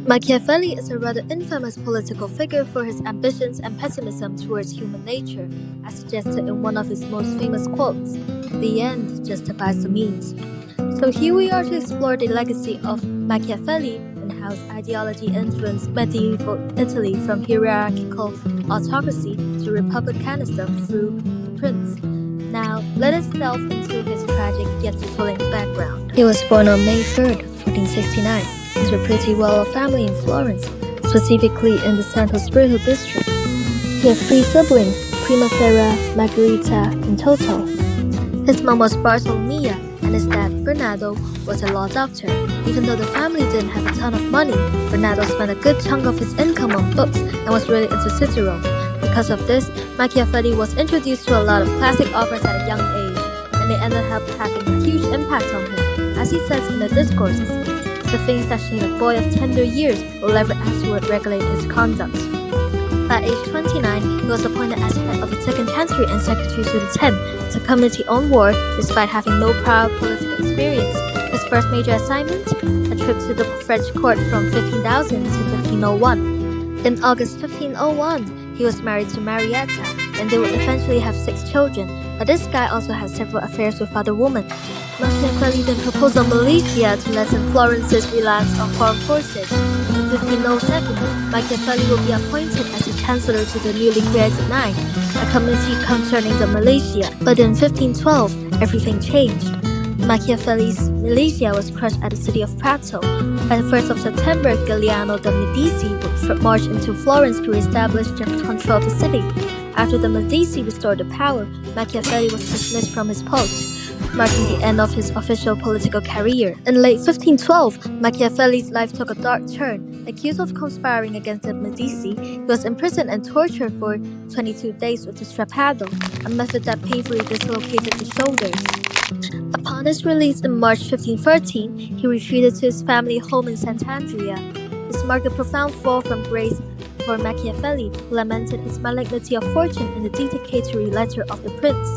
Machiavelli is a rather infamous political figure for his ambitions and pessimism towards human nature, as suggested in one of his most famous quotes, "The end justifies the means." So here we are to explore the legacy of Machiavelli and how his ideology influenced medieval Italy from hierarchical autocracy to republicanism through The Prince. Now, let us delve into his tragic yet fulfilling background. He was born on May 3rd, 1469, into a pretty well-off family in Florence, specifically in the Santo Spirito district. He had 3 siblings, Primavera, Margherita, and Toto. His mom was Bartolomea, and his dad, Bernardo, was a law doctor. Even though the family didn't have a ton of money, Bernardo spent a good chunk of his income on books and was really into Cicero. Because of this, Machiavelli was introduced to a lot of classic authors at a young age, and they ended up having a huge impact on him. As he says in the discourses, the things that shape a boy of tender years will never afterward regulate his conduct. At age 29, he was appointed as head of the Second Chancery and secretary to the 10th, the committee-on war, despite having no prior political experience. His first major assignment, a trip to the French court from 15,000 to 1501. In August 1501, he was married to Marietta, and they would eventually have 6 children, but this guy also had several affairs with other women. Machiavelli then proposed a militia to lessen Florence's reliance on foreign forces. In 1507, Machiavelli will be appointed as the chancellor to the newly created 9, a committee concerning the militia. But in 1512, everything changed. Machiavelli's militia was crushed at the city of Prato. By the 1st of September, Giuliano de' Medici would march into Florence to reestablish control of the city. After the Medici restored the power, Machiavelli was dismissed from his post, marking the end of his official political career. In late 1512, Machiavelli's life took a dark turn. Accused of conspiring against the Medici, he was imprisoned and tortured for 22 days with the strappado, a method that painfully dislocated his shoulders. Upon his release in March 1513, he retreated to his family home in Sant'Andrea. This marked a profound fall from grace for Machiavelli, who lamented his malignity of fortune in the dedicatory letter of The Prince.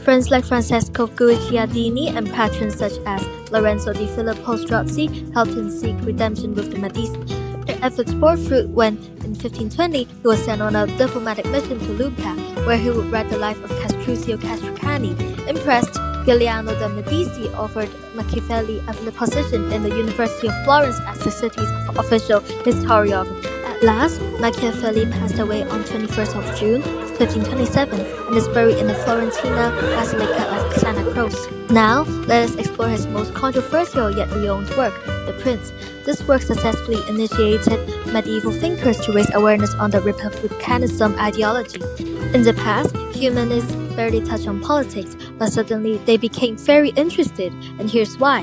Friends like Francesco Guicciardini and patrons such as Lorenzo di Filippo Strozzi helped him seek redemption with the Medici. Their efforts bore fruit when, in 1520, he was sent on a diplomatic mission to Lucca, where he would write the life of Castruccio Castricani. Impressed, Giuliano de' Medici offered Machiavelli a position in the University of Florence as the city's official historiographer. At last, Machiavelli passed away on 21st of June, 1527, and is buried in the Florentina Basilica of Santa Croce. Now, let us explore his most controversial yet renowned work, The Prince. This work successfully initiated medieval thinkers to raise awareness on the Republicanism ideology. In the past, humanists barely touched on politics, but suddenly they became very interested, and here's why.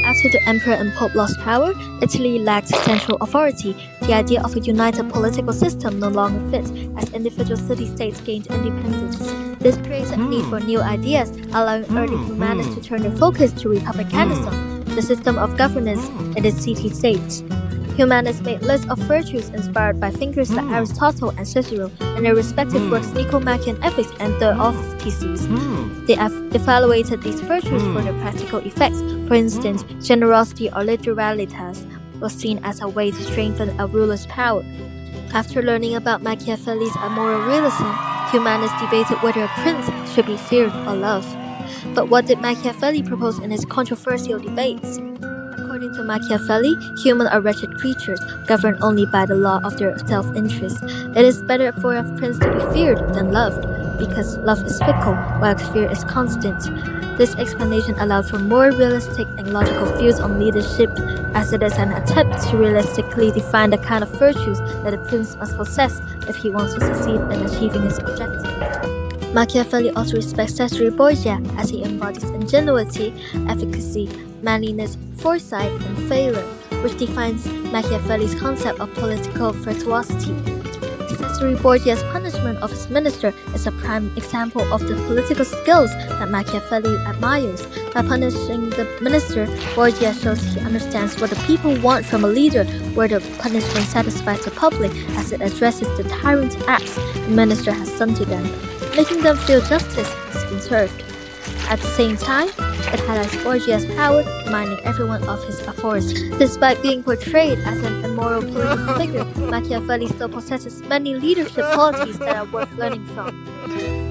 After the emperor and pope lost power, Italy lacked central authority. The idea of a united political system no longer fit, as individual city-states gained independence. This created a need for new ideas, allowing early humanists to turn their focus to republicanism, the system of governance in its city-states. Humanists made lists of virtues inspired by thinkers like Aristotle and Cicero in their respective works Nicomachean Ethics and the Theses. They evaluated these virtues for their practical effects. For instance, generosity or liberalitas was seen as a way to strengthen a ruler's power. After learning about Machiavelli's immoral realism, humanists debated whether a prince should be feared or loved. But what did Machiavelli propose in his controversial debates? According to Machiavelli, humans are wretched creatures, governed only by the law of their self-interest. It is better for a prince to be feared than loved, because love is fickle, while fear is constant. This explanation allowed for more realistic and logical views on leadership, as it is an attempt to realistically define the kind of virtues that a prince must possess if he wants to succeed in achieving his objective. Machiavelli also respects Cesare Borgia, as he embodies ingenuity, efficacy, manliness, foresight, and failure, which defines Machiavelli's concept of political virtuosity. Cesare Borgia's punishment of his minister is a prime example of the political skills that Machiavelli admires. By punishing the minister, Borgia shows he understands what the people want from a leader, where the punishment satisfies the public as it addresses the tyrant's acts the minister has done to them, making them feel justice has been served. At the same time, it highlights Borgia's power, reminding everyone of his authority. Despite being portrayed as an immoral political figure, Machiavelli still possesses many leadership qualities that are worth learning from.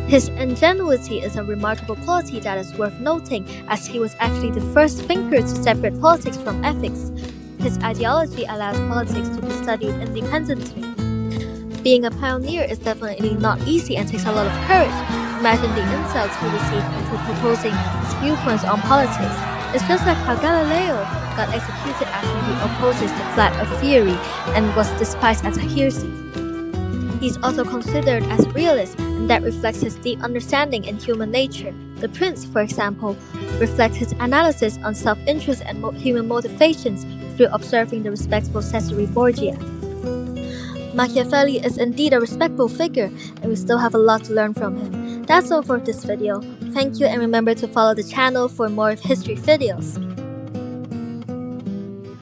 His ingenuity is a remarkable quality that is worth noting, as he was actually the first thinker to separate politics from ethics. His ideology allows politics to be studied independently. Being a pioneer is definitely not easy and takes a lot of courage. Imagine the insults he received for proposing his viewpoints on politics. It's just like how Galileo got executed after he opposes the flat earth theory and was despised as a heresy. He's also considered as a realist, and that reflects his deep understanding in human nature. The Prince, for example, reflects his analysis on self-interest and human motivations through observing the respectable Cesare Borgia. Machiavelli is indeed a respectable figure, and we still have a lot to learn from him. That's all for this video. Thank you, and remember to follow the channel for more history videos.